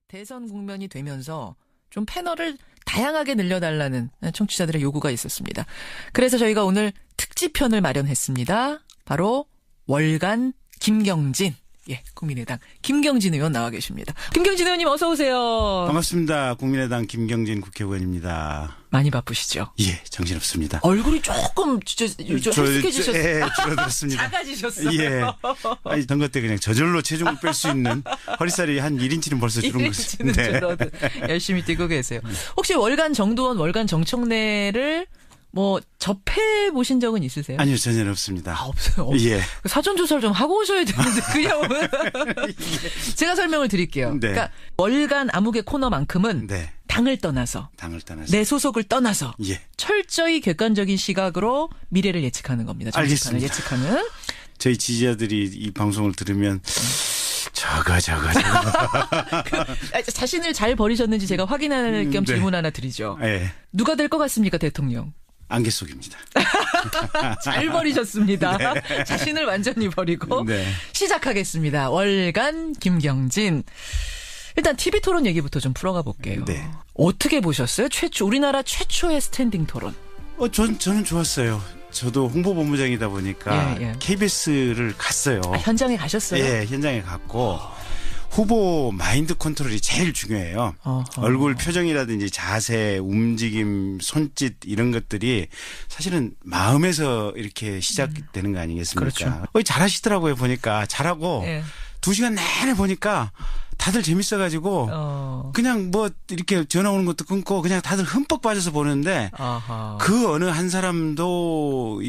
대선 국면이 되면서 좀 패널을 다양하게 늘려달라는 청취자들의 요구가 있었습니다. 그래서 저희가 오늘 특집편을 마련했습니다. 바로 월간 김경진. 예, 국민의당 김경진 의원 나와 계십니다. 김경진 의원님 어서 오세요. 반갑습니다. 국민의당 김경진 국회의원입니다. 많이 바쁘시죠? 예, 정신없습니다. 얼굴이 조금 헬스케지셨어요. 예, 줄어들었습니다. 작아지셨어요. 예. 아니, 선거 때 그냥 저절로 체중을 뺄 수 있는 허리살이 한 1인치는 벌써 줄은 거죠. 1인치는 줄어든 열심히 뛰고 계세요. 혹시 월간 정두원, 월간 정청래를 뭐 접해 보신 적은 있으세요? 아니요, 전혀 없습니다. 아, 없어요. 예. 사전 조사를 좀 하고 오셔야 되는데 그냥 제가 설명을 드릴게요. 네. 그러니까 월간 암흑의 코너만큼은 네. 당을 떠나서 내 소속을 떠나서 예. 철저히 객관적인 시각으로 미래를 예측하는 겁니다. 알겠습니다. 예측하는. 저희 지지자들이 이 방송을 들으면 저거. 자신을 잘 버리셨는지 제가 확인할 겸 네. 질문 하나 드리죠. 예. 누가 될 것 같습니까, 대통령? 안개 속입니다. 잘 버리셨습니다. 네. 자신을 완전히 버리고 네. 시작하겠습니다. 월간 김경진. 일단 TV 토론 얘기부터 좀 풀어가 볼게요. 네. 어떻게 보셨어요? 우리나라 최초의 스탠딩 토론. 저는 좋았어요. 저도 홍보본부장이다 보니까 예. KBS를 갔어요. 아, 현장에 가셨어요? 예, 현장에 갔고 후보 마인드 컨트롤이 제일 중요해요. 얼굴 표정이라든지 자세, 움직임, 손짓 이런 것들이 사실은 마음에서 이렇게 시작되는 거 아니겠습니까? 그렇죠. 잘하시더라고요. 보니까 잘하고 예. 2시간 내내 보니까 다들 재밌어가지고 그냥 뭐 이렇게 전화 오는 것도 끊고 그냥 다들 흠뻑 빠져서 보는데 그 어느 한 사람도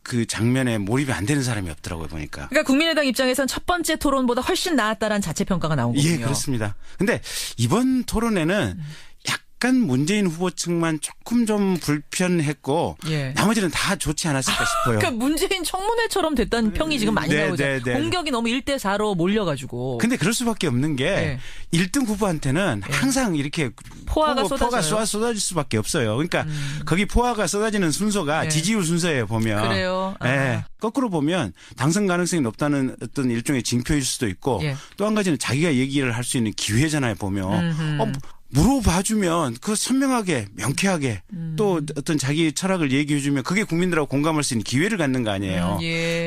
그 장면에 몰입이 안 되는 사람이 없더라고요. 보니까. 그러니까 국민의당 입장에선 첫 번째 토론보다 훨씬 나았다라는 자체 평가가 나온 거군요. 예, 그렇습니다. 근데 이번 토론에는 약간 문재인 후보 측만 조금 좀 불편했고 예. 나머지는 다 좋지 않았을까 싶어요. 그러니까 문재인 청문회처럼 됐다는 평이 지금 많이 나오죠. 공격이 너무 1대4로 몰려가지고. 근데 그럴 수밖에 없는 게 1등 후보한테는 항상 이렇게 포화가 쏟아질 수밖에 없어요. 그러니까 거기 포화가 쏟아지는 순서가 지지율 순서예요, 보면. 그래요. 예. 거꾸로 보면 당선 가능성이 높다는 어떤 일종의 징표일 수도 있고 또 한 가지는 자기가 얘기를 할 수 있는 기회잖아요, 보면. 물어봐주면 그 선명하게 명쾌하게 또 어떤 자기 철학을 얘기해주면 그게 국민들하고 공감할 수 있는 기회를 갖는 거 아니에요.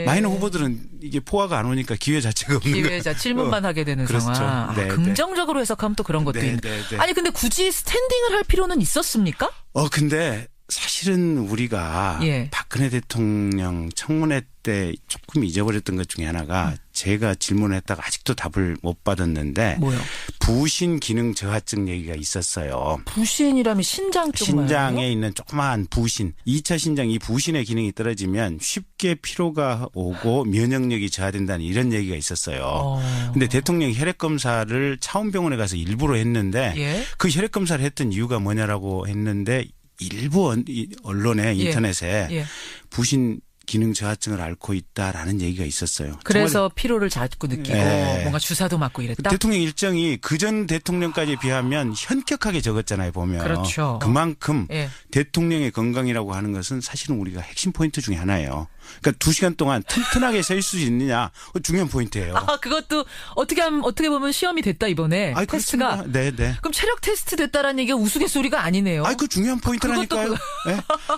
마이너 후보들은 이게 포화가 안 오니까 기회 자체가 없는 거예요. 기회자 질문만 하게 되는 그렇죠. 상황. 네, 긍정적으로 해석하면 또 그런 것도 있네. 아니 근데 굳이 스탠딩을 할 필요는 있었습니까? 근데 사실은 우리가 박근혜 대통령 청문회 때 조금 잊어버렸던 것 중에 하나가 제가 질문을 했다가 아직도 답을 못 받았는데 뭐요? 부신 기능 저하증 얘기가 있었어요. 부신이라면 신장 쪽 신장에 있는 조그마한 부신. 2차 신장 이 부신의 기능이 떨어지면 쉽게 피로가 오고 면역력이 저하된다는 이런 얘기가 있었어요. 근데 대통령이 혈액 검사를 차원병원에 가서 일부러 했는데 그 혈액 검사를 했던 이유가 뭐냐라고 했는데 일부 언론에 인터넷에 부신 기능 저하증을 앓고 있다라는 얘기가 있었어요. 그래서 피로를 자꾸 느끼고 뭔가 주사도 맞고 이랬다? 대통령 일정이 그전 대통령까지 비하면 현격하게 적었잖아요, 보면. 그렇죠. 그만큼 대통령의 건강이라고 하는 것은 사실은 우리가 핵심 포인트 중에 하나예요. 그러니까 2시간 동안 튼튼하게 서 있을 수 있느냐 중요한 포인트예요. 그것도 어떻게 보면 시험이 됐다 이번에 테스트가. 네네. 그럼 체력 테스트 됐다라는 얘기가 우스갯소리가 아니네요. 그 중요한 포인트라니까요.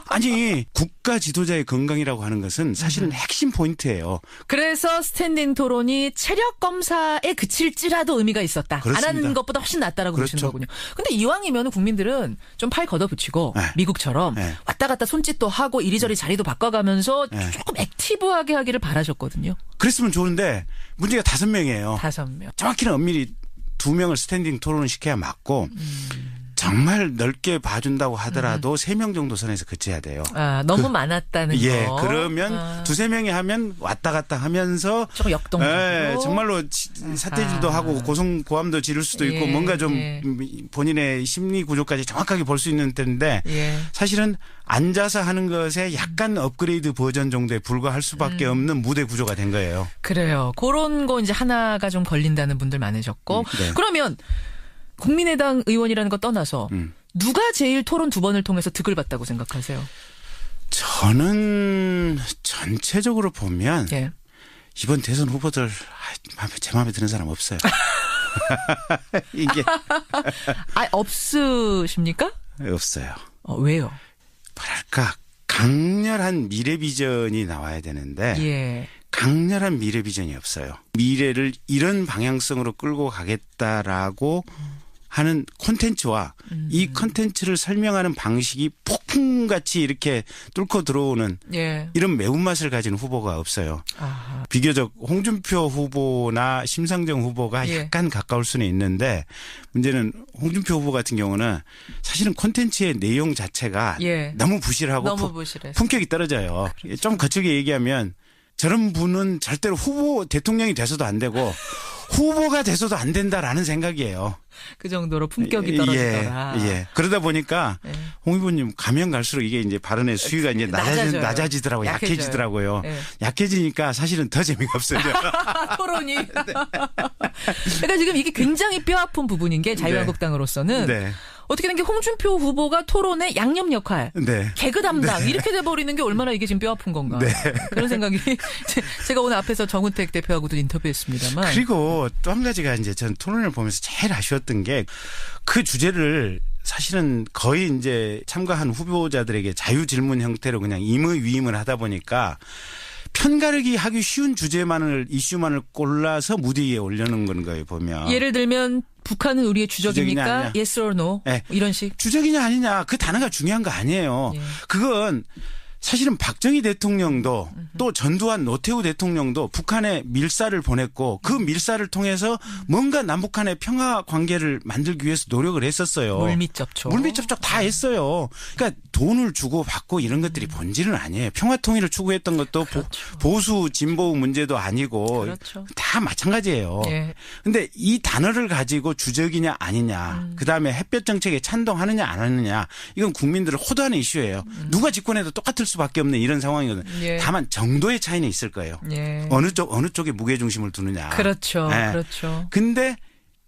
아니 국가 지도자의 건강이라고 하는 것은 사실은 핵심 포인트예요. 그래서 스탠딩 토론이 체력 검사에 그칠지라도 의미가 있었다. 그렇습니다. 안 하는 것보다 훨씬 낫다라고 그러시는 거군요. 근데 이왕이면 국민들은 좀 팔 걷어붙이고 미국처럼 왔다 갔다 손짓도 하고 이리저리 자리도 바꿔가면서 조금 액티브하게 하기를 바라셨거든요. 그랬으면 좋은데 문제가 5명이에요. 5명. 정확히는 엄밀히 2명을 스탠딩 토론을 시켜야 맞고 정말 넓게 봐준다고 하더라도 3명 정도 선에서 그쳐야 돼요. 너무 많았다는 거. 그러면 2-3명이 하면 왔다 갔다 하면서 조금 역동적으로. 정말로 사태질도 하고 고함도 지를 수도 있고 뭔가 좀 본인의 심리 구조까지 정확하게 볼 수 있는 때인데 사실은 앉아서 하는 것에 약간 업그레이드 버전 정도에 불과할 수밖에 없는 무대 구조가 된 거예요. 그래요. 그런 거 이제 하나가 좀 걸린다는 분들 많으셨고. 그러면 국민의당 의원이라는 거 떠나서 누가 제일 토론 2번을 통해서 득을 봤다고 생각하세요? 저는 전체적으로 보면 이번 대선 후보들 제 마음에 드는 사람 없어요. 이게 없으십니까? 없어요. 왜요? 뭐랄까 강렬한 미래 비전이 나와야 되는데 예. 강렬한 미래 비전이 없어요. 미래를 이런 방향성으로 끌고 가겠다라고 하는 콘텐츠와 이 콘텐츠를 설명하는 방식이 폭풍같이 이렇게 뚫고 들어오는 예. 이런 매운맛을 가진 후보가 없어요. 아하. 비교적 홍준표 후보나 심상정 후보가 예. 약간 가까울 수는 있는데 문제는 홍준표 후보 같은 경우는 사실은 콘텐츠의 내용 자체가 예. 너무 부실하고 너무 부실해서. 품격이 떨어져요. 그렇죠. 좀 거칠게 얘기하면 저런 분은 절대로 후보 대통령이 돼서도 안 되고 후보가 돼서도 안 된다라는 생각이에요. 그 정도로 품격이 떨어지더라. 예. 그러다 보니까 예. 홍 후보님 가면 갈수록 이게 이제 발언의 수위가 이제 낮아져요. 낮아지더라고요. 약해져요. 약해지더라고요. 예. 약해지니까 사실은 더 재미가 없어져. 토론이. 그러니까 지금 이게 굉장히 뼈아픈 부분인 게 자유한국당으로서는 네. 어떻게 된 게 홍준표 후보가 토론의 양념 역할, 네. 개그 담당 이렇게 돼버리는 게 얼마나 이게 지금 뼈아픈 건가. 네. 그런 생각이 제가 오늘 앞에서 정은택 대표하고도 인터뷰했습니다만. 그리고 또 한 가지가 이제 전 토론을 보면서 제일 아쉬웠던 게 그 주제를 사실은 거의 이제 참가한 후보자들에게 자유 질문 형태로 그냥 임의 위임을 하다 보니까 편가르기 하기 쉬운 이슈만을 골라서 무대 위에 올려놓은 거예요, 보면. 예를 들면 북한은 우리의 주적입니까? 주적이냐 아니냐. Yes or no? 네. 이런 식. 주적이냐 아니냐 그 단어가 중요한 거 아니에요. 예. 그건 사실은 박정희 대통령도 또 전두환 노태우 대통령도 북한에 밀사를 보냈고 그 밀사를 통해서 뭔가 남북한의 평화 관계를 만들기 위해서 노력을 했었어요. 물밑 접촉. 물밑 접촉 다 했어요. 그러니까 돈을 주고 받고 이런 것들이 본질은 아니에요. 평화 통일을 추구했던 것도 그렇죠. 보수 진보 문제도 아니고 그렇죠. 다 마찬가지예요. 예. 근데 이 단어를 가지고 주적이냐 아니냐, 그다음에 햇볕 정책에 찬동하느냐 안 하느냐, 이건 국민들을 호도하는 이슈예요. 누가 집권해도 똑같을 수밖에 없는 이런 상황이거든요. 예. 다만 정도의 차이는 있을 거예요. 예. 어느 쪽에 무게 중심을 두느냐. 그렇죠. 네. 그렇죠. 근데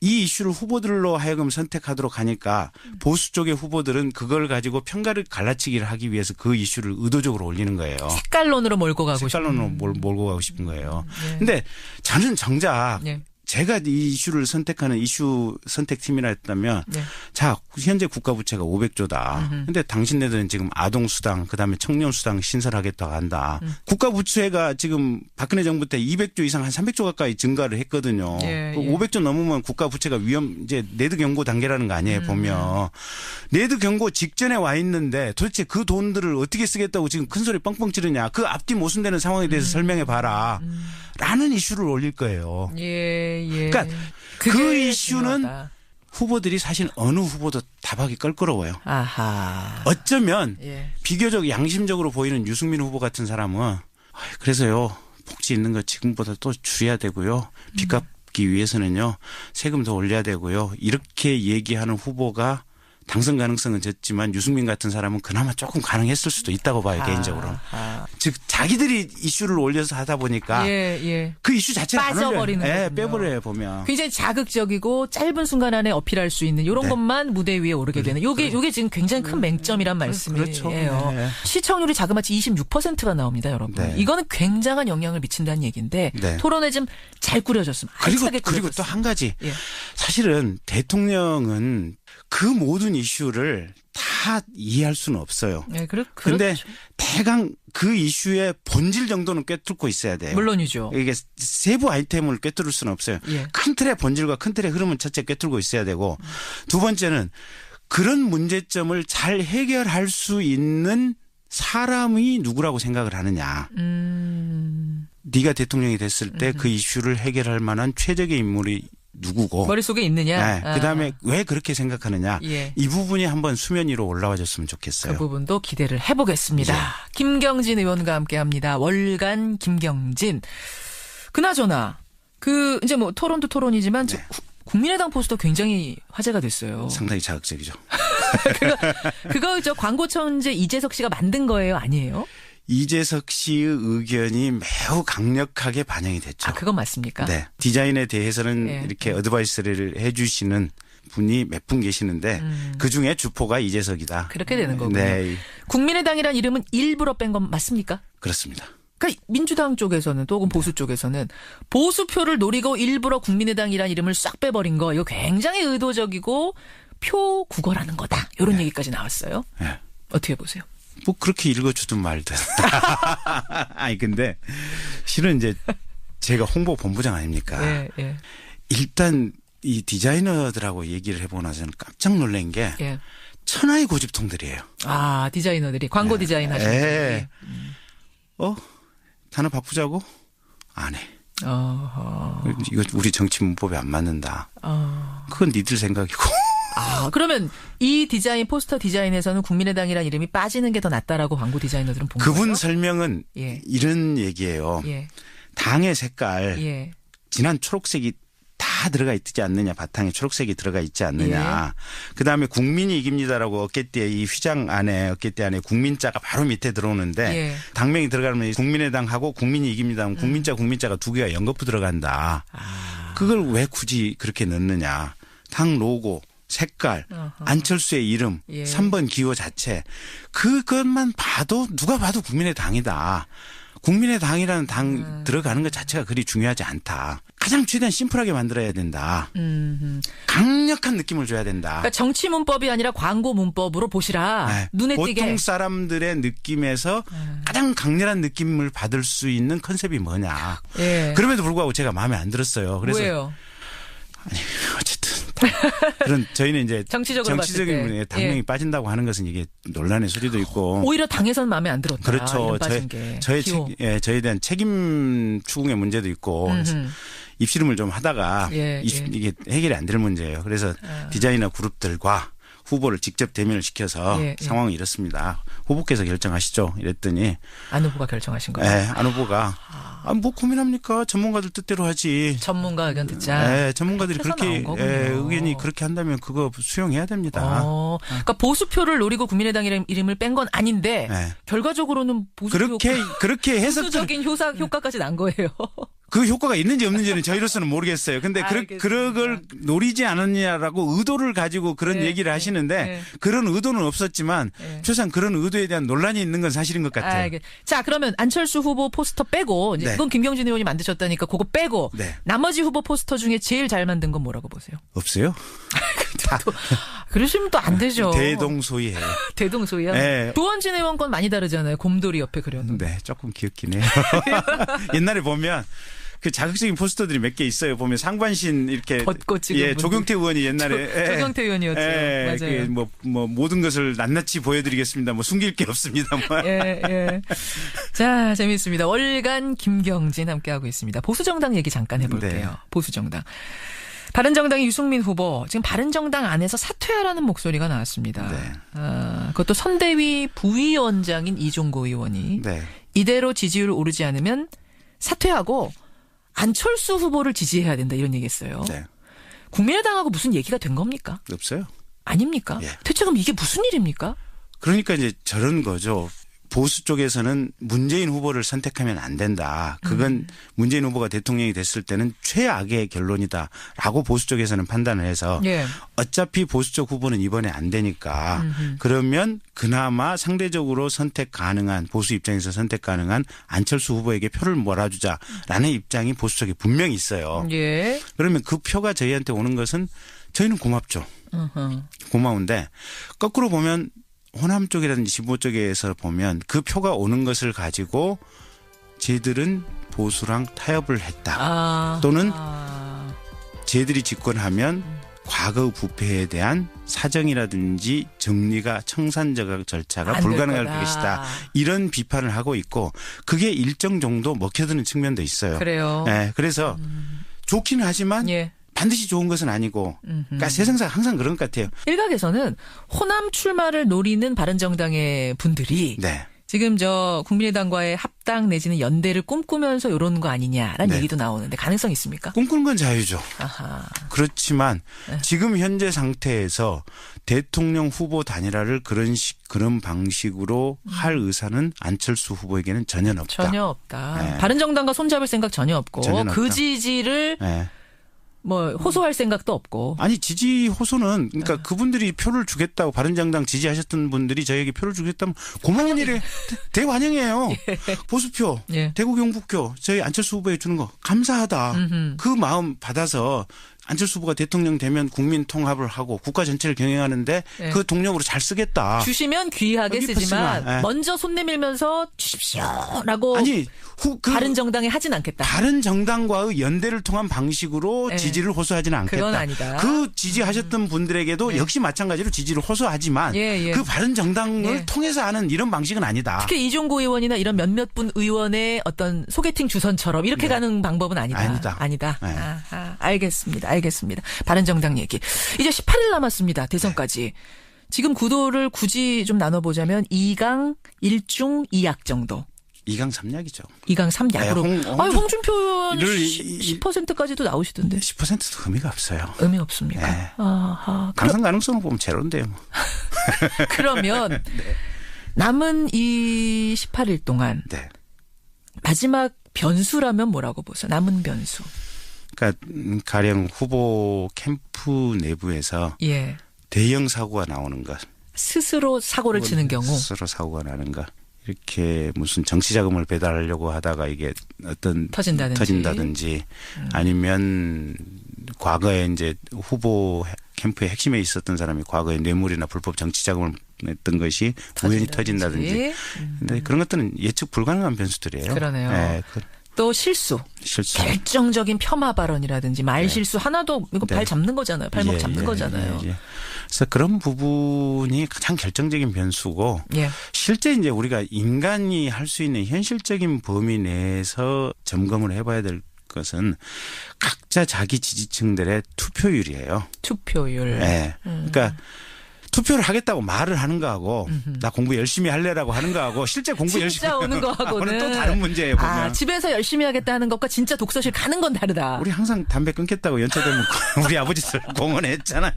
이 이슈를 후보들로 하여금 선택하도록 하니까 보수 쪽의 후보들은 그걸 가지고 편가를 갈라치기를 하기 위해서 그 이슈를 의도적으로 올리는 거예요. 색깔론으로 몰고 가고 색깔론으로 몰고 가고 싶은 거예요. 근데 저는 정작 예. 제가 이 이슈를 선택하는 이슈 선택팀이라 했다면 네. 자, 현재 국가 부채가 500조다. 근데 당신네들은 지금 아동수당 그다음에 청년수당 신설하겠다고 한다. 국가 부채가 지금 박근혜 정부 때 200조 이상 한 300조 가까이 증가를 했거든요. 예, 그 예. 500조 넘으면 국가 부채가 이제 내드 경고 단계라는 거 아니에요, 보면. 내드 경고 직전에 와 있는데 도대체 그 돈들을 어떻게 쓰겠다고 지금 큰 소리 뻥뻥 지르냐. 그 앞뒤 모순되는 상황에 대해서 설명해 봐라. 라는 이슈를 올릴 거예요. 예, 예. 그러니까 그 그게 이슈는 중요하다. 후보들이 사실 어느 후보도 답하기 껄끄러워요. 아하. 어쩌면 예. 비교적 양심적으로 보이는 유승민 후보 같은 사람은 그래서요 복지 있는 거 지금보다 또 줄여야 되고요. 빚 갚기 위해서는요 세금 더 올려야 되고요. 이렇게 얘기하는 후보가 당선 가능성은 적지만 유승민 같은 사람은 그나마 조금 가능했을 수도 있다고 봐요. 개인적으로. 즉 자기들이 이슈를 올려서 하다 보니까 예, 예. 그 이슈 자체를 안 빠져버리는 올려요. 예, 거군요. 빼버려요 보면. 굉장히 자극적이고 짧은 순간 안에 어필할 수 있는 이런 네. 것만 무대 위에 오르게 되는 요게 지금 굉장히 큰 맹점이란 말씀이에요. 그렇죠. 네. 시청률이 자그마치 26%가 나옵니다, 여러분. 네. 이거는 굉장한 영향을 미친다는 얘기인데 네. 토론에 좀 잘 꾸려졌으면 알차게 그리고 또 꾸려졌으면. 한 가지. 예. 사실은 대통령은 그 모든 이슈를 다 이해할 수는 없어요. 네, 그런데 그렇죠. 대강 그 이슈의 본질 정도는 꿰뚫고 있어야 돼요. 물론이죠. 이게 세부 아이템을 꿰뚫을 수는 없어요. 예. 큰 틀의 본질과 큰 틀의 흐름은 첫째 꿰뚫고 있어야 되고 두 번째는 그런 문제점을 잘 해결할 수 있는 사람이 누구라고 생각을 하느냐. 네가 대통령이 됐을 때 그 이슈를 해결할 만한 최적의 인물이 누구고. 머릿속에 있느냐. 네. 그다음에 왜 그렇게 생각하느냐. 예. 이 부분이 한번 수면 위로 올라와 줬으면 좋겠어요. 그 부분도 기대를 해보겠습니다. 예. 김경진 의원과 함께합니다. 월간 김경진. 그나저나 이제 뭐 토론도 토론이지만 네. 국민의당 포스터 굉장히 화제가 됐어요. 상당히 자극적이죠. 그거 광고 천재 이재석 씨가 만든 거예요, 아니에요? 이재석 씨의 의견이 매우 강력하게 반영이 됐죠. 아, 그건 맞습니까? 네. 디자인에 대해서는 예. 이렇게 어드바이스를 해 주시는 분이 몇 분 계시는데 그중에 주포가 이재석이다. 그렇게 되는 거군요. 네. 국민의당이란 이름은 일부러 뺀 건 맞습니까? 그렇습니다. 그러니까 민주당 쪽에서는 또 혹은 보수 쪽에서는 보수표를 노리고 일부러 국민의당이라는 이름을 싹 빼버린 거 이거 굉장히 의도적이고 표 구걸하는 거다. 이런 얘기까지 나왔어요. 네. 어떻게 보세요? 뭐 그렇게 읽어주든 말든. 아니 근데 실은 이제 제가 홍보 본부장 아닙니까? 예, 예. 일단 이 디자이너들하고 얘기를 해보고 나서는 깜짝 놀란 게 예. 천하의 고집통들이에요. 아, 디자이너들이 광고 디자인 하시는 예. 분들이. 단어 바꾸자고? 안 해. 어허. 이거 우리 정치 문법에 안 맞는다. 그건 니들 생각이고. 아, 그러면 이 디자인 포스터 디자인에서는 국민의당이라는 이름이 빠지는 게 더 낫다라고 광고 디자이너들은 본 거예요? 그분 설명은 예. 이런 얘기예요. 예. 당의 색깔 예. 진한 초록색이 다 들어가 있지 않느냐. 바탕에 초록색이 들어가 있지 않느냐. 그다음에 국민이 이깁니다라고 어깨띠에 이 휘장 안에 어깨띠 안에 국민자가 바로 밑에 들어오는데 예. 당명이 들어가면 국민의당하고 국민이 이깁니다 하면 국민자가 두 개가 연거푸 들어간다. 그걸 왜 굳이 그렇게 넣느냐. 당 로고 색깔, 안철수의 이름, 예. 3번 기호 자체 그것만 봐도 누가 봐도 국민의당이다. 국민의당이라는 당 들어가는 것 자체가 그리 중요하지 않다. 가장 최대한 심플하게 만들어야 된다. 강력한 느낌을 줘야 된다. 그러니까 정치 문법이 아니라 광고 문법으로 보시라. 네. 눈에 띄게. 보통 사람들의 느낌에서 가장 강렬한 느낌을 받을 수 있는 컨셉이 뭐냐. 예. 그럼에도 불구하고 제가 마음에 안 들었어요. 그래서 왜요? 아니 어쨌든 그런 저희는 이제 정치적인 분에 당명이 빠진다고 하는 것은 이게 논란의 소리도 있고 오히려 당에서는 마음에 안 들었다. 그렇죠. 저에 대한 책임 추궁의 문제도 있고 입씨름을 좀 하다가 이게 해결이 안 될 문제예요. 그래서 디자이너 그룹들과 후보를 직접 대면을 시켜서 상황이 이렇습니다. 후보께서 결정하시죠. 이랬더니 안 후보가 결정하신 거예요? 네. 안 후보가 뭐 고민합니까? 전문가들 뜻대로 하지. 전문가 의견 듣자. 네. 전문가들이 그렇게 의견이 그렇게 한다면 그거 수용해야 됩니다. 그러니까 보수표를 노리고 국민의당 이름을 뺀 건 아닌데 결과적으로는 보수표 그렇게 해석 보수적인 효과까지 난 거예요. 그 효과가 있는지 없는지는 저희로서는 모르겠어요. 근데 그걸 노리지 않았냐라고 의도를 가지고 그런 얘기를 하시는데 그런 의도는 없었지만 최소한 그런 의도에 대한 논란이 있는 건 사실인 것 같아요. 자, 그러면 안철수 후보 포스터 빼고 이제 이건 김경진 의원이 만드셨다니까 그거 빼고 나머지 후보 포스터 중에 제일 잘 만든 건 뭐라고 보세요? 없어요? 그러시면 또 안 되죠. 대동소이해요. 대동소이야? 네. 조원진 의원 건 많이 다르잖아요. 곰돌이 옆에 그려놓은. 네, 조금 귀엽긴 해요. 옛날에 보면 그 자극적인 포스터들이 몇 개 있어요. 보면 상반신 이렇게 벗고 찍은 조경태 의원이 옛날에 조경태 의원이었죠. 맞아요. 뭐 모든 것을 낱낱이 보여드리겠습니다. 뭐 숨길 게 없습니다. 자, 재미있습니다. 월간 김경진 함께하고 있습니다. 보수정당 얘기 잠깐 해볼게요. 보수정당. 바른정당의 유승민 후보 지금 바른정당 안에서 사퇴하라는 목소리가 나왔습니다. 그것도 선대위 부위원장인 이종고 의원이 이대로 지지율 오르지 않으면 사퇴하고 안철수 후보를 지지해야 된다 이런 얘기했어요. 국민의당하고 무슨 얘기가 된 겁니까? 없어요. 아닙니까? 대체 그럼 이게 무슨 일입니까? 그러니까 이제 저런 거죠. 보수 쪽에서는 문재인 후보를 선택하면 안 된다. 그건 문재인 후보가 대통령이 됐을 때는 최악의 결론이다라고 보수 쪽에서는 판단을 해서 어차피 보수 쪽 후보는 이번에 안 되니까 그러면 그나마 상대적으로 선택 가능한 보수 입장에서 선택 가능한 안철수 후보에게 표를 몰아주자라는 입장이 보수 쪽에 분명히 있어요. 그러면 그 표가 저희한테 오는 것은 저희는 고맙죠. 고마운데 거꾸로 보면 호남 쪽이라든지 진보 쪽에서 보면 그 표가 오는 것을 가지고 쟤들은 보수랑 타협을 했다. 또는 쟤들이 집권하면 과거 부패에 대한 사정이라든지 정리가 청산적 절차가 불가능할 것이다. 이런 비판을 하고 있고 그게 일정 정도 먹혀드는 측면도 있어요. 그래요. 그래서 좋기는 하지만 반드시 좋은 것은 아니고 그러니까 세상상 항상 그런 것 같아요. 일각에서는 호남 출마를 노리는 바른정당의 분들이 지금 저 국민의당과의 합당 내지는 연대를 꿈꾸면서 이러는 거 아니냐라는 얘기도 나오는데 가능성 있습니까? 꿈꾸는 건 자유죠. 그렇지만 지금 현재 상태에서 대통령 후보 단일화를 그런 방식으로 할 의사는 안철수 후보에게는 전혀 없다. 전혀 없다. 바른정당과 손잡을 생각 전혀 없고 그 지지를 뭐 호소할 생각도 없고. 아니 지지 호소는 그러니까 그분들이 표를 주겠다고 바른정당 지지하셨던 분들이 저에게 표를 주겠다면 고마운 일에 대환영이에요. 보수표, 예. 대구 경북표 저희 안철수 후보에 주는 거 감사하다. 그 마음 받아서 안철수 후보가 대통령 되면 국민 통합을 하고 국가 전체를 경영하는데 예. 그 동력으로 잘 쓰겠다. 주시면 귀하게 쓰지만 예. 먼저 손 내밀면서 주십시오라고 아니 다른 정당에 하진 않겠다. 다른 정당과의 연대를 통한 방식으로 네. 지지를 호소하지는 않겠다. 그건 아니다. 그 지지하셨던 분들에게도 네. 역시 마찬가지로 지지를 호소하지만 예. 그 바른 정당을 예. 통해서 하는 이런 방식은 아니다. 특히 이종구 의원이나 이런 몇몇 분 의원의 어떤 소개팅 주선처럼 이렇게 가는 방법은 아니다. 아니다. 네. 아하, 알겠습니다. 바른정당 얘기. 이제 18일 남았습니다. 대선까지. 지금 구도를 굳이 좀 나눠보자면 2강 1중 2약 정도. 2강 3약이죠. 2강 3약으로. 홍준표 의원 이를 10%까지도 나오시던데. 10%도 의미가 없어요. 의미 없습니까? 네. 아하. 당선 가능성을 보면 제로인데요. 뭐. 그러면 남은 이 18일 동안 네. 마지막 변수라면 뭐라고 보세요? 남은 변수. 그러니까 가령 후보 캠프 내부에서 예. 대형 사고가 나오는 것. 스스로 사고를 치는 경우. 스스로 사고가 나는 것. 이렇게 무슨 정치 자금을 배달하려고 하다가 이게 어떤 터진다든지 아니면 과거에 이제 후보 캠프의 핵심에 있었던 사람이 과거에 뇌물이나 불법 정치 자금을 냈던 것이 우연히 터진다든지. 근데 그런 것들은 예측 불가능한 변수들이에요. 그러네요. 네, 또 실수. 결정적인 폄하 발언이라든지 말 실수 하나도 이거 발 잡는 거잖아요. 발목 잡는 거잖아요. 그래서 그런 부분이 가장 결정적인 변수고 실제 이제 우리가 인간이 할 수 있는 현실적인 범위 내에서 점검을 해봐야 될 것은 각자 자기 지지층들의 투표율이에요. 투표율. 네. 그러니까 투표를 하겠다고 말을 하는 거하고 나 공부 열심히 할래라고 하는 거하고 실제 공부 열심히 오는 거하고는 또 다른 문제예요. 보면. 집에서 열심히 하겠다 하는 것과 진짜 독서실 가는 건 다르다. 우리 항상 담배 끊겠다고 연차되면 우리 아버지들 공원에 했잖아요.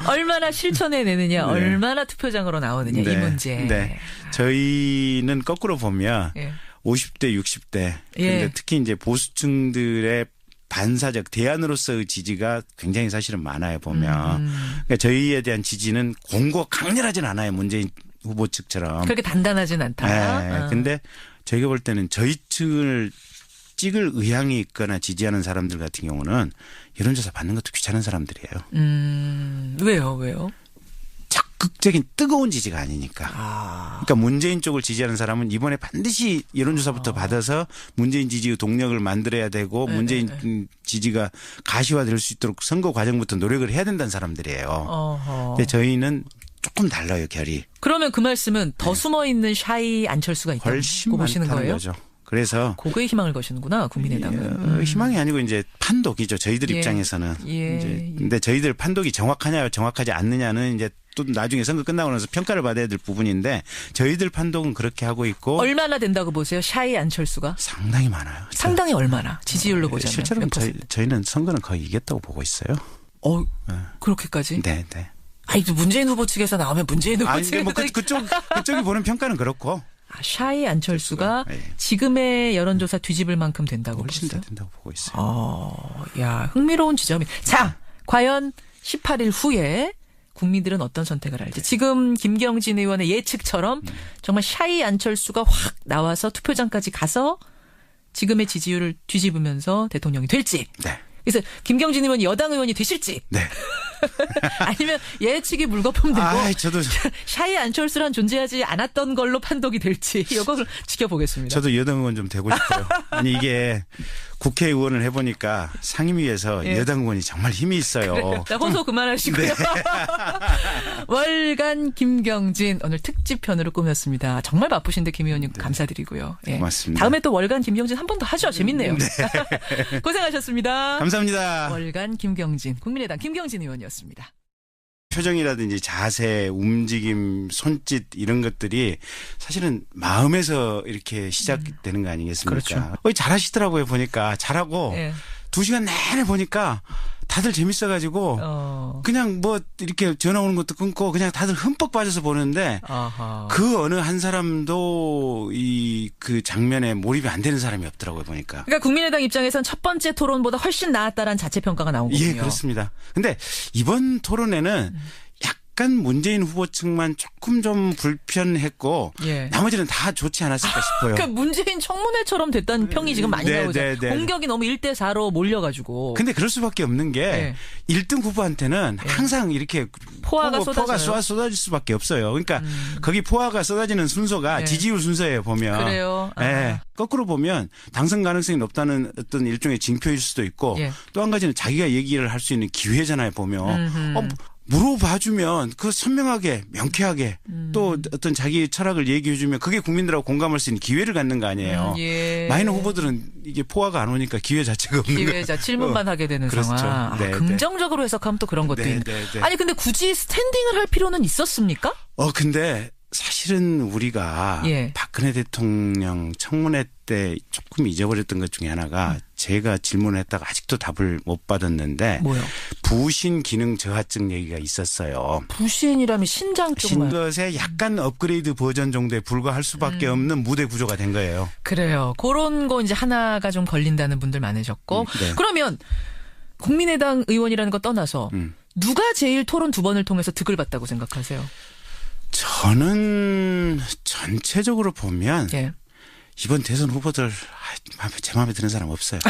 얼마나 실천해내느냐, 얼마나 투표장으로 나오느냐 이 문제. 네. 저희는 거꾸로 보면 50대, 60대 근데 특히 이제 보수층들의 반사적 대안으로서의 지지가 굉장히 사실은 많아요 보면. 그러니까 저희에 대한 지지는 공고 강렬하진 않아요. 문재인 후보 측처럼. 그렇게 단단하진 않다. 네. 근데 저희가 볼 때는 저희 측을 찍을 의향이 있거나 지지하는 사람들 같은 경우는 여론조사 받는 것도 귀찮은 사람들이에요. 왜요? 적극적인 뜨거운 지지가 아니니까. 그러니까 문재인 쪽을 지지하는 사람은 이번에 반드시 여론조사부터 받아서 문재인 지지의 동력을 만들어야 되고 문재인 지지가 가시화될 수 있도록 선거 과정부터 노력을 해야 된다는 사람들이에요. 근데 저희는 조금 달라요, 결이. 그러면 그 말씀은 더 숨어있는 샤이 안철수가 있다고 보시는 거예요? 거죠. 그래서 그거에 희망을 거시는구나, 국민의당은. 희망이 아니고 이제 판독이죠. 저희들 입장에서는. 이제 근데 저희들 판독이 정확하냐 정확하지 않느냐는 이제 또 나중에 선거 끝나고 나서 평가를 받아야 될 부분인데 저희들 판독은 그렇게 하고 있고. 얼마나 된다고 보세요? 샤이 안철수가? 상당히 많아요. 상당히 얼마나? 지지율로 보자면. 실제로 저희는 선거는 거의 이겼다고 보고 있어요. 그렇게까지? 네. 아니, 문재인 후보 측에서 나오면 문재인 후보 측에서. 뭐 그쪽이 보는 평가는 그렇고. 샤이 안철수가 지금의 여론조사 뒤집을 만큼 된다고 훨씬 보세요? 더 된다고 보고 있어요. 야, 흥미로운 지점이. 자, 과연 18일 후에 국민들은 어떤 선택을 할지. 지금 김경진 의원의 예측처럼 정말 샤이 안철수가 확 나와서 투표장까지 가서 지금의 지지율을 뒤집으면서 대통령이 될지. 네. 그래서 김경진 의원이 여당 의원이 되실지. 네. 아니면 예측이 물거품되고 저도 샤이 안철수란 존재하지 않았던 걸로 판독이 될지 이걸 지켜보겠습니다. 저도 여당 의원 좀 되고 싶어요. 아니 이게 국회의원을 해보니까 상임위에서 여당 의원이 정말 힘이 있어요. 그래, 자, 호소 그만하시고요. 네. 월간 김경진 오늘 특집편으로 꾸몄습니다. 정말 바쁘신데 김 의원님 감사드리고요. 고맙습니다. 다음에 또 월간 김경진 한 번 더 하죠. 재밌네요. 네. 고생하셨습니다. 감사합니다. 월간 김경진 국민의당 김경진 의원이었습니다. 표정이라든지 자세, 움직임, 손짓 이런 것들이 사실은 마음에서 이렇게 시작되는 거 아니겠습니까? 그렇죠. 잘하시더라고요 보니까 잘하고 2시간 내내 보니까 다들 재밌어가지고 그냥 뭐 이렇게 전화 오는 것도 끊고 그냥 다들 흠뻑 빠져서 보는데 아하. 그 어느 한 사람도 그 장면에 몰입이 안 되는 사람이 없더라고요, 보니까. 그러니까 국민의당 입장에선 첫 번째 토론보다 훨씬 나았다라는 자체 평가가 나온 거군요. 예, 그렇습니다. 근데 이번 토론에는 약간 문재인 후보 측만 조금 좀 불편했고 예. 나머지는 다 좋지 않았을까 싶어요. 그러니까 문재인 청문회처럼 됐다는 평이 지금 많이 나오죠. 공격이 너무 1대4로 몰려가지고. 근데 그럴 수밖에 없는 게 1등 후보한테는 항상 이렇게 포화가 쏟아질 수밖에 없어요. 그러니까 거기 포화가 쏟아지는 순서가 지지율 순서예요, 보면. 그래요. 네. 거꾸로 보면 당선 가능성이 높다는 어떤 일종의 징표일 수도 있고 또 한 가지는 자기가 얘기를 할 수 있는 기회잖아요, 보면. 물어봐주면 그 선명하게 명쾌하게 또 어떤 자기 철학을 얘기해주면 그게 국민들하고 공감할 수 있는 기회를 갖는 거 아니에요. 마이너 후보들은 이게 포화가 안 오니까 기회 자체가 없는 거예요. 기회자 질문만 하게 되는 그렇죠. 상황. 네, 긍정적으로 해석하면 또 그런 것도 있는. 아니 근데 굳이 스탠딩을 할 필요는 있었습니까? 근데 사실은 우리가 박근혜 대통령 청문회 때 조금 잊어버렸던 것 중에 하나가 제가 질문을 했다가 아직도 답을 못 받았는데 뭐요? 부신 기능 저하증 얘기가 있었어요. 부신이라면 신장 쪽만. 신것의 약간 업그레이드 버전 정도에 불과할 수밖에 없는 무대 구조가 된 거예요. 그래요. 그런 거 이제 하나가 좀 걸린다는 분들 많으셨고. 그러면 국민의당 의원이라는 거 떠나서 누가 제일 토론 2번을 통해서 득을 봤다고 생각하세요? 저는 전체적으로 보면 이번 대선 후보들 제 마음에 드는 사람 없어요.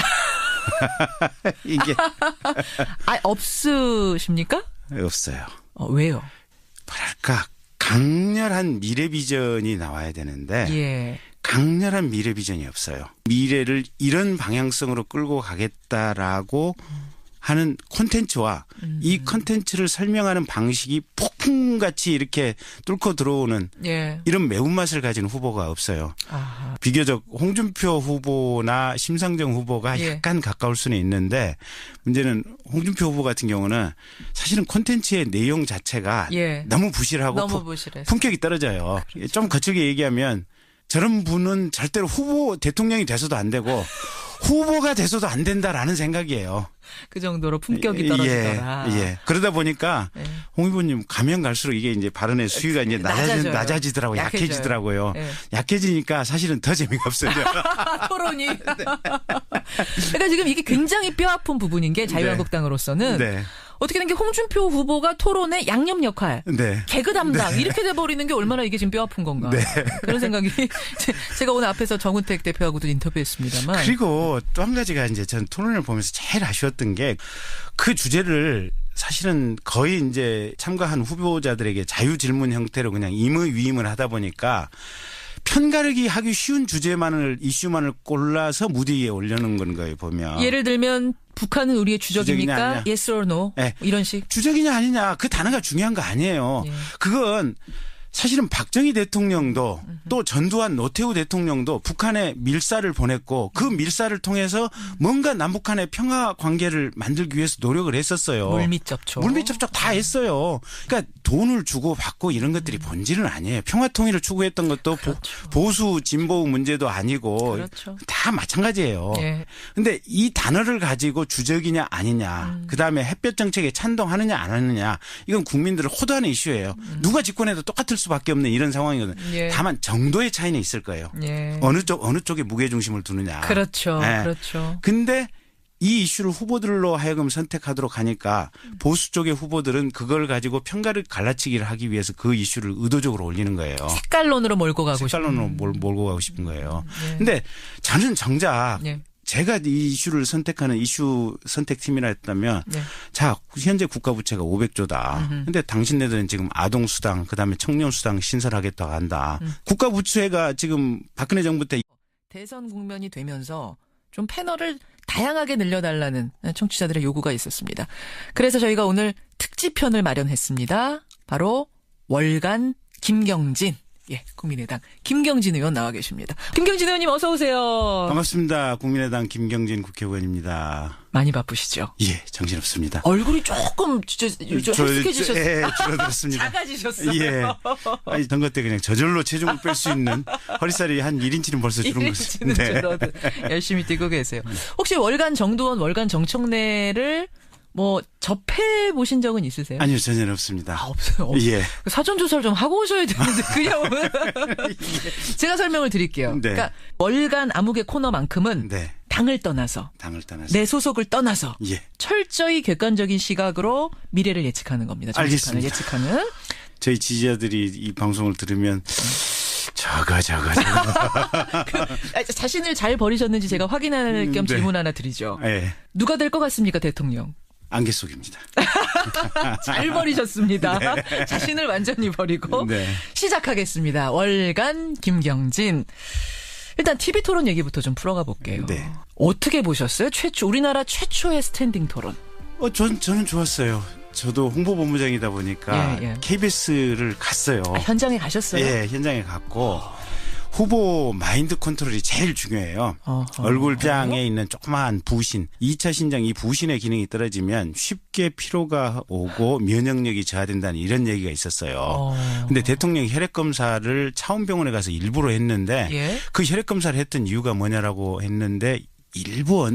이게 없으십니까? 없어요. 왜요? 뭐랄까 강렬한 미래 비전이 나와야 되는데 강렬한 미래 비전이 없어요. 미래를 이런 방향성으로 끌고 가겠다라고 하는 콘텐츠와 이 콘텐츠를 설명하는 방식이 폭풍같이 이렇게 뚫고 들어오는 이런 매운맛을 가진 후보가 없어요. 비교적 홍준표 후보나 심상정 후보가 약간 가까울 수는 있는데 문제는 홍준표 후보 같은 경우는 사실은 콘텐츠의 내용 자체가 너무 부실하고 너무 품격이 떨어져요. 그렇죠. 좀 거칠게 얘기하면 저런 분은 절대로 후보 대통령이 돼서도 안 되고 후보가 돼서도 안 된다라는 생각이에요. 그 정도로 품격이 떨어지더라. 그러다 보니까 홍 후보님 가면 갈수록 이게 이제 발언의 수위가 이제 낮아지더라고요. 약해지더라고요. 약해지니까 사실은 더 재미가 없어요. 토론이. 그러니까 지금 이게 굉장히 뼈아픈 부분인 게 자유한국당으로서는 어떻게 된 게 홍준표 후보가 토론의 양념 역할, 개그 담당 이렇게 돼버리는 게 얼마나 이게 지금 뼈아픈 건가. 그런 생각이 제가 오늘 앞에서 정은택 대표하고도 인터뷰했습니다만. 그리고 또 한 가지가 이제 전 토론을 보면서 제일 아쉬웠던 게 그 주제를 사실은 거의 이제 참가한 후보자들에게 자유 질문 형태로 그냥 임의 위임을 하다 보니까 편가르기 하기 쉬운 이슈만을 골라서 무대 위에 올려놓은 거예요, 보면. 예를 들면 북한은 우리의 주적입니까? Yes or no? 이런 식. 주적이냐 아니냐 그 단어가 중요한 거 아니에요. 그건 사실은 박정희 대통령도 또 전두환 노태우 대통령도 북한에 밀사를 보냈고 그 밀사를 통해서 뭔가 남북한의 평화 관계를 만들기 위해서 노력을 했었어요. 물밑 접촉 다 했어요. 그러니까 돈을 주고 받고 이런 것들이 본질은 아니에요. 평화 통일을 추구했던 것도 보수 진보 문제도 아니고 다 마찬가지예요. 그런데 이 단어를 가지고 주적이냐 아니냐 그다음에 햇볕 정책에 찬동하느냐 안 하느냐 이건 국민들을 호도하는 이슈예요. 누가 집권해도 똑같을 수밖에 없는 이런 상황이거든요. 다만 정도의 차이는 있을 거예요. 어느 쪽에 무게 중심을 두느냐. 그렇죠. 근데 이 이슈를 후보들로 하여금 선택하도록 하니까 보수 쪽의 후보들은 그걸 가지고 편가를 갈라치기를 하기 위해서 그 이슈를 의도적으로 올리는 거예요. 색깔론으로 몰고 가고 싶은 거예요. 근데 저는 정작 제가 이 이슈를 선택하는 이슈 선택팀이라 했다면 자, 현재 국가 부채가 500조다. 근데 당신네들은 지금 아동수당 그다음에 청년수당 신설하겠다고 한다. 국가 부채가 지금 박근혜 정부 때 대선 국면이 되면서 좀 패널을 다양하게 늘려달라는 청취자들의 요구가 있었습니다. 그래서 저희가 오늘 특집편을 마련했습니다. 바로 월간 김경진. 국민의당 김경진 의원 나와 계십니다. 김경진 의원님 어서 오세요. 반갑습니다. 국민의당 김경진 국회의원입니다. 많이 바쁘시죠? 정신없습니다. 얼굴이 조금 헬쓱해지셨어요. 줄어들었습니다. 작아지셨어요. 아니, 선거 때 그냥 저절로 체중을 뺄 수 있는 허리살이 한 1인치는 벌써 줄은 거죠. 열심히 뛰고 계세요. 혹시 월간 정두원, 월간 정청래를 뭐 접해 보신 적은 있으세요? 아니요, 전혀 없습니다. 아, 없어요. 예. 사전 조사를 좀 하고 오셔야 되는데 그냥 제가 설명을 드릴게요. 네. 그러니까 월간 암흑의 코너만큼은 네. 당을 떠나서 내 소속을 떠나서 예. 철저히 객관적인 시각으로 미래를 예측하는 겁니다. 알겠습니다. 예측하는. 저희 지지자들이 이 방송을 들으면 저거. 자신을 잘 버리셨는지 제가 확인할 겸 네. 질문 하나 드리죠. 예. 누가 될 것 같습니까, 대통령? 안개 속입니다. 잘 버리셨습니다. 자신을 완전히 버리고 네. 시작하겠습니다. 월간 김경진. 일단 TV 토론 얘기부터 좀 풀어가 볼게요. 네. 어떻게 보셨어요? 우리나라 최초의 스탠딩 토론. 저는 좋았어요. 저도 홍보본부장이다 보니까 예. KBS를 갔어요. 현장에 가셨어요? 예, 현장에 갔고 후보 마인드 컨트롤이 제일 중요해요. 어허. 얼굴장에 있는 조그마한 부신, 2차 신장 이 부신의 기능이 떨어지면 쉽게 피로가 오고 면역력이 저하된다는 이런 얘기가 있었어요. 근데 대통령이 혈액 검사를 차원병원에 가서 일부러 했는데 예. 그 혈액 검사를 했던 이유가 뭐냐라고 했는데 일부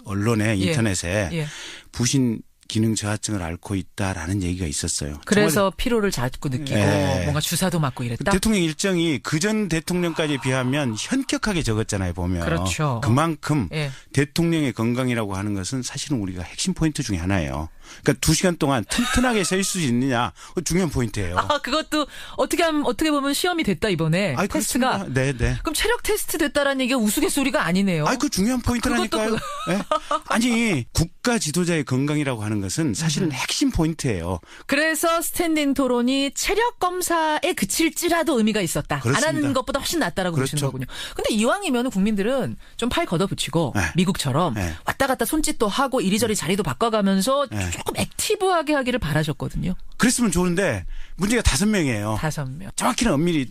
언론에 인터넷에 예. 부신 기능 저하증을 앓고 있다라는 얘기가 있었어요. 그래서 피로를 자꾸 느끼고 예. 뭔가 주사도 맞고 이랬다? 대통령 일정이 그전 대통령까지에 비하면 현격하게 적었잖아요, 보면. 그렇죠. 그만큼 예. 대통령의 건강이라고 하는 것은 사실은 우리가 핵심 포인트 중에 하나예요. 그러니까 2시간 동안 튼튼하게 서 있을 수 있느냐 중요한 포인트예요. 아, 그것도 어떻게 보면 시험이 됐다 이번에. 아이, 테스트가. 그렇습니다. 네. 그럼 체력 테스트 됐다라는 얘기가 우스갯소리가 아니네요. 그 중요한 포인트라니까요. 네? 아니 국가 지도자의 건강이라고 하는 것은 사실은 핵심 포인트예요. 그래서 스탠딩 토론이 체력 검사에 그칠지라도 의미가 있었다. 그렇습니다. 안 하는 것보다 훨씬 낫다라고 그렇죠. 보시는 거군요. 근데 이왕이면 국민들은 좀 팔 걷어붙이고 네. 미국처럼 네. 왔다 갔다 손짓도 하고 이리저리 자리도 바꿔가면서 네. 조금 액티브하게 하기를 바라셨거든요. 그랬으면 좋은데 문제가 5명이에요. 5명. 정확히는 엄밀히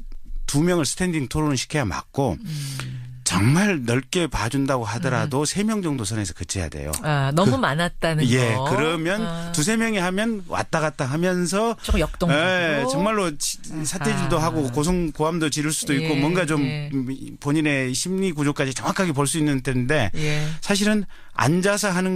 2명을 스탠딩 토론을 시켜야 맞고 정말 넓게 봐준다고 하더라도 3명 정도 선에서 그쳐야 돼요. 아, 너무 많았다는 예, 거. 그러면 2-3명이 하면 왔다 갔다 하면서 조금 역동적으로. 예, 정말로 사태질도 하고 고함도 지를 수도 있고 예, 뭔가 좀 예. 본인의 심리 구조까지 정확하게 볼 수 있는 때인데 예. 사실은 앉아서 하는